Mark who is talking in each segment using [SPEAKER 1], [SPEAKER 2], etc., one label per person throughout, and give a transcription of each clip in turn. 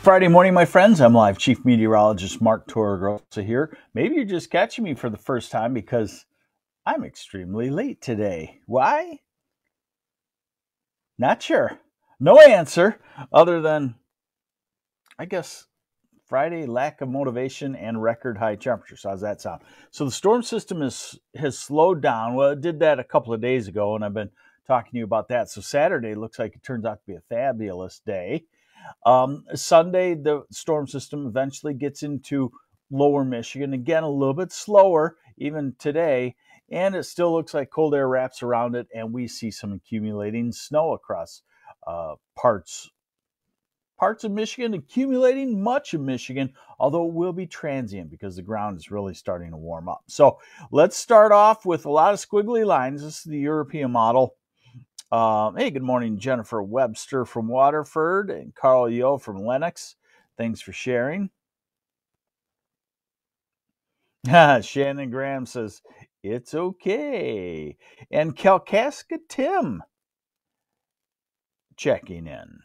[SPEAKER 1] Friday morning, my friends. I'm live Chief Meteorologist Mark Torregrossa here. Maybe you're just catching me for the first time because I'm extremely late today. Why? Not sure. No answer other than, I guess, Friday lack of motivation and record high temperatures. How's that sound? So the storm system has slowed down. Well, it did that a couple of days ago, and I've been talking to you about that. So Saturday looks like it turns out to be a fabulous day. Sunday, the storm system eventually gets into lower Michigan. Again, a little bit slower even today, and it still looks like cold air wraps around it, and we see some accumulating snow across parts of Michigan, accumulating much of Michigan, although it will be transient because the ground is really starting to warm up. So let's start off with a lot of squiggly lines. This is the European model. Hey, good morning, Jennifer Webster from Waterford and Carl Yo from Lennox. Thanks for sharing. Shannon Graham says, it's okay. And Kalkaska Tim checking in.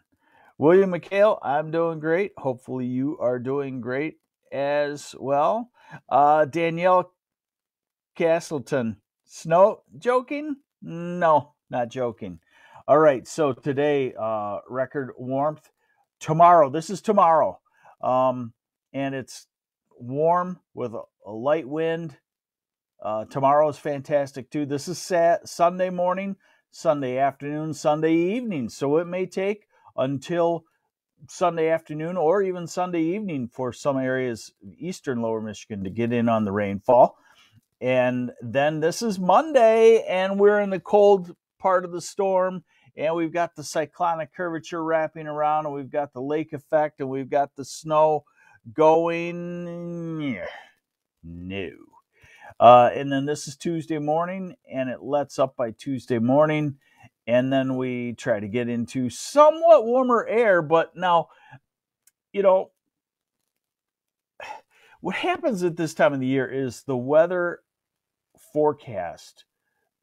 [SPEAKER 1] William McHale, I'm doing great. Hopefully you are doing great as well. Danielle Castleton, snow joking? No, not joking. All right, so today, record warmth. Tomorrow, this is tomorrow, and it's warm with a light wind. Tomorrow is fantastic too. This is Sunday morning, Sunday afternoon, Sunday evening. So it may take until Sunday afternoon or even Sunday evening for some areas of eastern lower Michigan to get in on the rainfall. And then this is Monday, and we're in the cold part of the storm, and we've got the cyclonic curvature wrapping around, and we've got the lake effect, and we've got the snow going. No. And then this is Tuesday morning, and it lets up by Tuesday morning, and then we try to get into somewhat warmer air. But now, what happens at this time of the year is the weather forecast,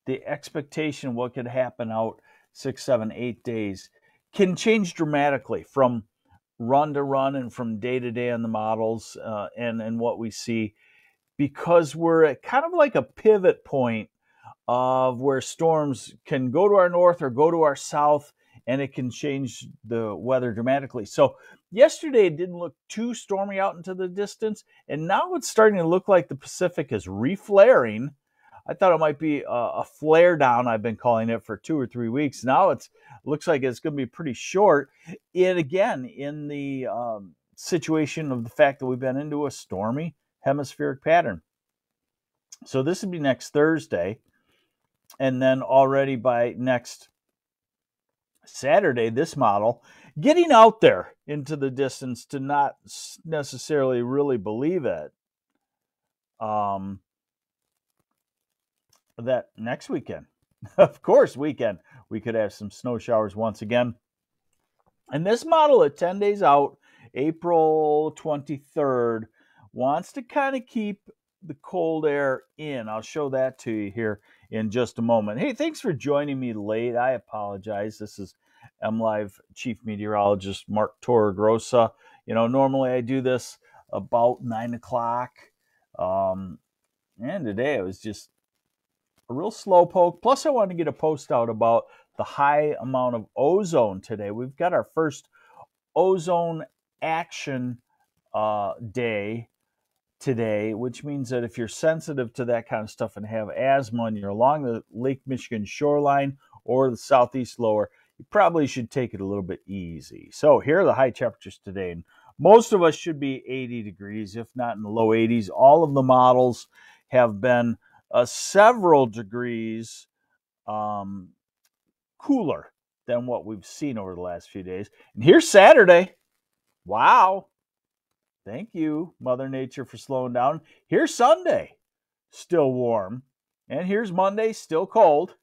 [SPEAKER 1] the expectation of what could happen out 6, 7, 8 days can change dramatically from run to run and from day to day on the models and what we see, because we're at kind of like a pivot point of where storms can go to our north or go to our south, and it can change the weather dramatically. So yesterday it didn't look too stormy out into the distance, and now it's starting to look like the Pacific is reflaring. I thought it might be a flare down. I've been calling it for 2 or 3 weeks. Now it looks like it's going to be pretty short. And again, in the situation of the fact that we've been into a stormy hemispheric pattern. So this would be next Thursday. And then already by next Saturday, this model getting out there into the distance to not necessarily really believe it. That next weekend, of course, we could have some snow showers once again. And this model at 10 days out, April 23rd, wants to kind of keep the cold air in. I'll show that to you here in just a moment. Hey, thanks for joining me late. I apologize. This is MLive Chief Meteorologist Mark Torregrossa. Normally I do this about 9 o'clock. And today it was just a real slow poke. Plus, I wanted to get a post out about the high amount of ozone today. We've got our first ozone action day today, which means that if you're sensitive to that kind of stuff and have asthma and you're along the Lake Michigan shoreline or the southeast lower, you probably should take it a little bit easy. So here are the high temperatures today. And most of us should be 80 degrees, if not in the low 80s. All of the models have been several degrees cooler than what we've seen over the last few days. And here's Saturday. Wow. Thank you, Mother Nature, for slowing down. Here's Sunday, still warm. And here's Monday, still cold.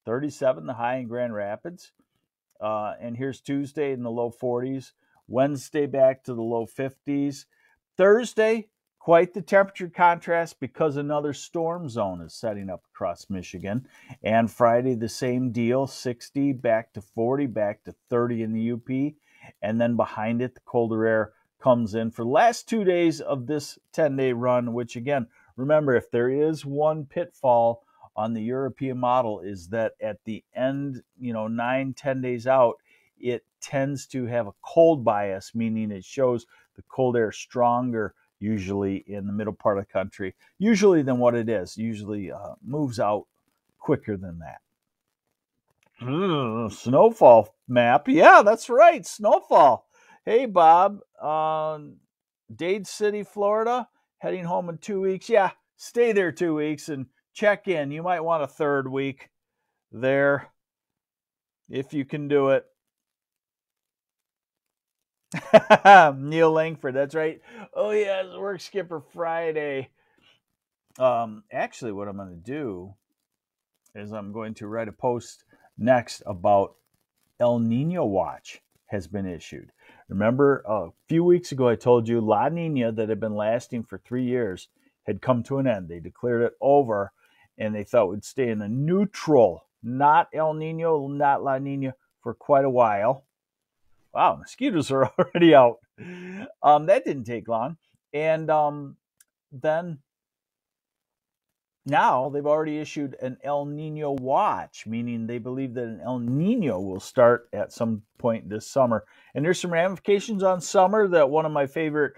[SPEAKER 1] 37, the high in Grand Rapids. And here's Tuesday in the low 40s. Wednesday back to the low 50s. Thursday, quite the temperature contrast because another storm zone is setting up across Michigan. And Friday, the same deal, 60 back to 40, back to 30 in the UP. and then behind it, the colder air comes in for the last 2 days of this 10-day run, which again, remember, if there is one pitfall on the European model is that at the end, 9-10 days out, it tends to have a cold bias, meaning it shows the cold air stronger usually in the middle part of the country, usually than what it is, usually moves out quicker than that. Snowfall map. Yeah, that's right. Snowfall. Hey, Bob. Dade City, Florida. Heading home in 2 weeks. Yeah, stay there 2 weeks and check in. You might want a third week there if you can do it. Neil Langford. That's right. Oh, yeah. It's Work Skipper Friday. Actually, what I'm going to do is I'm going to write a post next about El Nino watch has been issued. Remember, a few weeks ago, I told you La Nina that had been lasting for 3 years had come to an end. They declared it over, and they thought we'd stay in a neutral, not El Nino, not La Nina, for quite a while. Wow, mosquitoes are already out. That didn't take long. And then now they've already issued an El Nino watch, meaning they believe that an El Nino will start at some point this summer. And there's some ramifications on summer that one of my favorite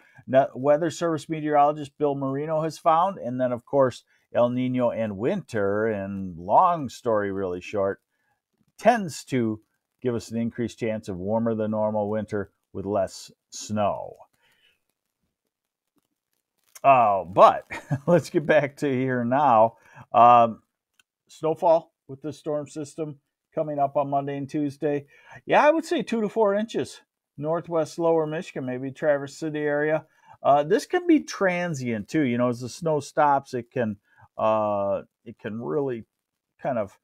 [SPEAKER 1] weather service meteorologists, Bill Marino, has found. And then, of course, El Nino and winter, and long story really short, tends to give us an increased chance of warmer than normal winter with less snow. But let's get back to here now. Snowfall with the storm system coming up on Monday and Tuesday. Yeah, I would say 2 to 4 inches. Northwest lower Michigan, maybe Traverse City area. This can be transient too. As the snow stops, it can really kind of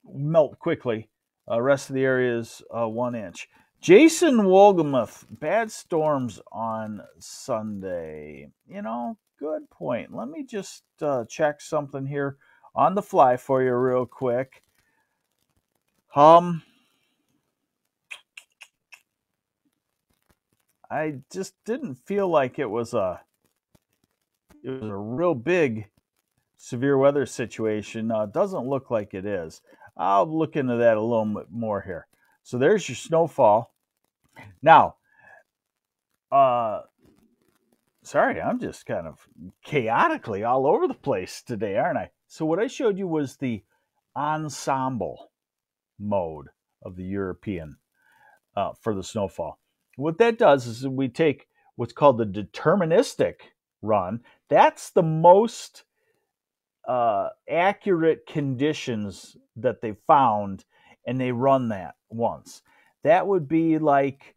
[SPEAKER 1] melt quickly. Rest of the area is 1 inch. Jason Wolgamuth, bad storms on Sunday. Good point. Let me just check something here on the fly for you real quick. I just didn't feel like it was a real big severe weather situation. It doesn't look like it is. I'll look into that a little bit more here. So there's your snowfall. Now, sorry, I'm just kind of chaotically all over the place today, aren't I? So what I showed you was the ensemble mode of the European for the snowfall. What that does is we take what's called the deterministic run. That's the most accurate conditions that they found, and they run that once. That would be like,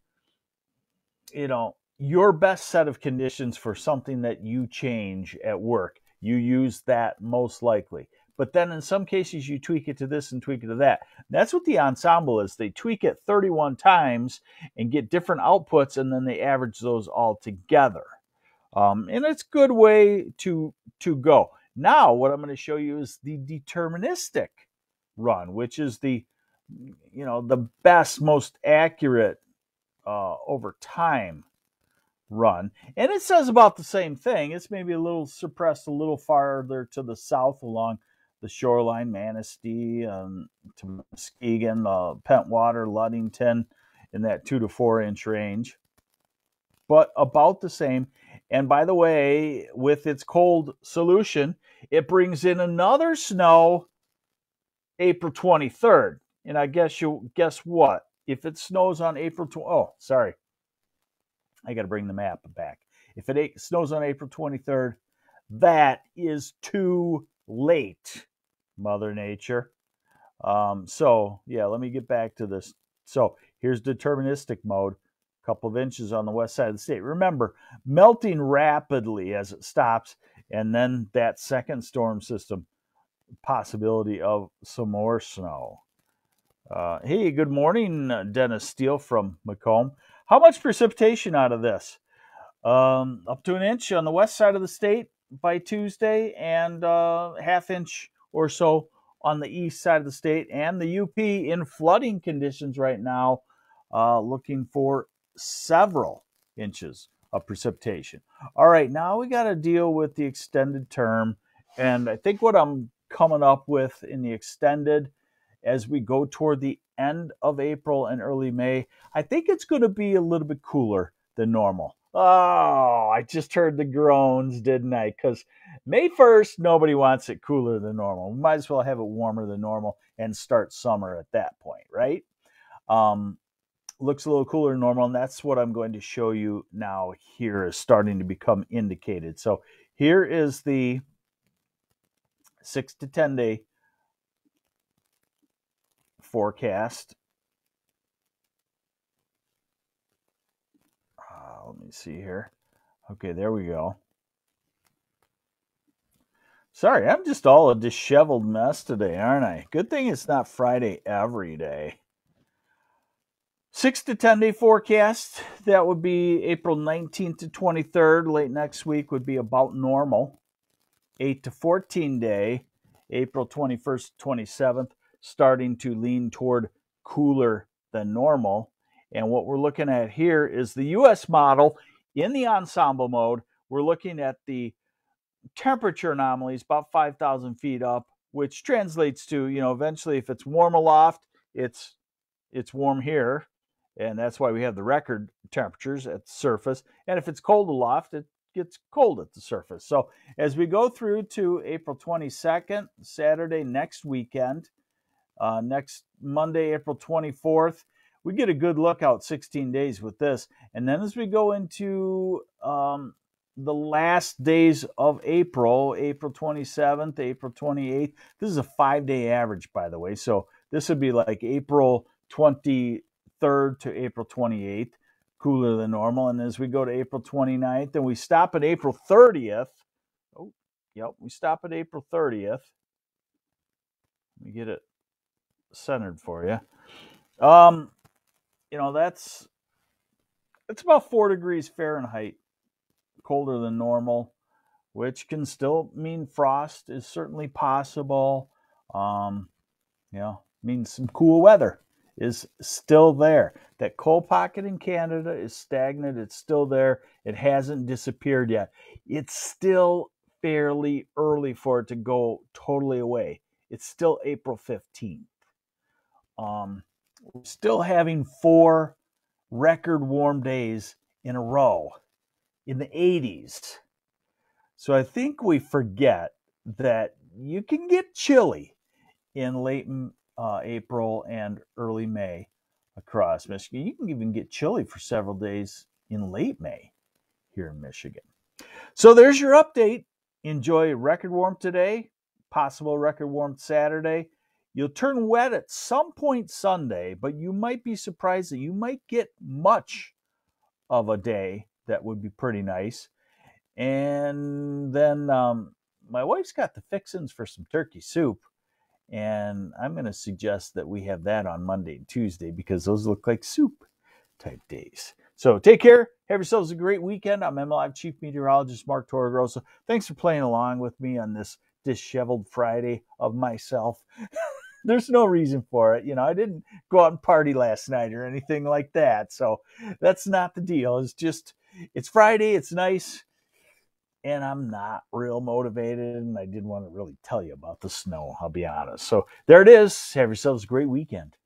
[SPEAKER 1] your best set of conditions for something that you change at work. You use that most likely. But then in some cases, you tweak it to this and tweak it to that. That's what the ensemble is. They tweak it 31 times and get different outputs, and then they average those all together. And it's a good way to go. Now, what I'm going to show you is the deterministic run, which is the best, most accurate over time run. And it says about the same thing. It's maybe a little suppressed a little farther to the south along the shoreline, Manistee, to Muskegon, Pentwater, Ludington, in that 2 to 4 inch range. But about the same. And by the way, with its cold solution, it brings in another snow April 23rd. And I guess what? If it snows on I got to bring the map back. If it snows on April 23rd, that is too late, Mother Nature. So, yeah, let me get back to this. So, here's deterministic mode. A couple of inches on the west side of the state. Remember, melting rapidly as it stops, and then that second storm system, possibility of some more snow. Hey, good morning, Dennis Steele from Macomb. How much precipitation out of this? Up to 1 inch on the west side of the state by Tuesday, and half inch or so on the east side of the state, and the UP in flooding conditions right now looking for several inches of precipitation. All right, now we got to deal with the extended term. And I think what I'm coming up with in the extended as we go toward the end of April and early May, I think it's going to be a little bit cooler than normal. Oh, I just heard the groans, didn't I? Because May 1st, nobody wants it cooler than normal. We might as well have it warmer than normal and start summer at that point, right? Looks a little cooler than normal, and that's what I'm going to show you now here is starting to become indicated. So here is the 6 to 10 day forecast. Let me see here. Okay, there we go. Sorry, I'm just all a disheveled mess today, aren't I? Good thing it's not Friday every day. 6 to 10 day forecast. That would be April 19th to 23rd. Late next week would be about normal. 8 to 14 day, April 21st to 27th, starting to lean toward cooler than normal. And what we're looking at here is the U.S. model in the ensemble mode. We're looking at the temperature anomalies about 5,000 feet up, which translates to, eventually if it's warm aloft, it's warm here. And that's why we have the record temperatures at the surface. And if it's cold aloft, it gets cold at the surface. So as we go through to April 22nd, Saturday, next weekend, next Monday, April 24th, we get a good look out 16 days with this. And then as we go into the last days of April, April 27th, April 28th, this is a 5-day average, by the way. So this would be like April 23rd to April 28th, cooler than normal. And as we go to April 29th, and we stop at April 30th. Oh, yep, we stop at April 30th. Let me get it centered for you. That's about 4 degrees Fahrenheit colder than normal, which can still mean frost is certainly possible. Means some cool weather is still there. That cold pocket in Canada is stagnant. It's still there. It hasn't disappeared yet. It's still fairly early for it to go totally away. It's still April 15th. We're still having 4 record warm days in a row in the 80s. So I think we forget that you can get chilly in late April and early May across Michigan. You can even get chilly for several days in late May here in Michigan. So there's your update. Enjoy record warmth today, possible record warmth Saturday. You'll turn wet at some point Sunday, but you might be surprised that you might get much of a day that would be pretty nice. And then my wife's got the fixins for some turkey soup. And I'm going to suggest that we have that on Monday and Tuesday because those look like soup type days. So take care. Have yourselves a great weekend. I'm MLive Chief Meteorologist Mark Torregrossa. Thanks for playing along with me on this disheveled Friday of myself. There's no reason for it. I didn't go out and party last night or anything like that. So that's not the deal. It's Friday. It's nice. And I'm not real motivated, and I didn't want to really tell you about the snow, I'll be honest. So there it is. Have yourselves a great weekend.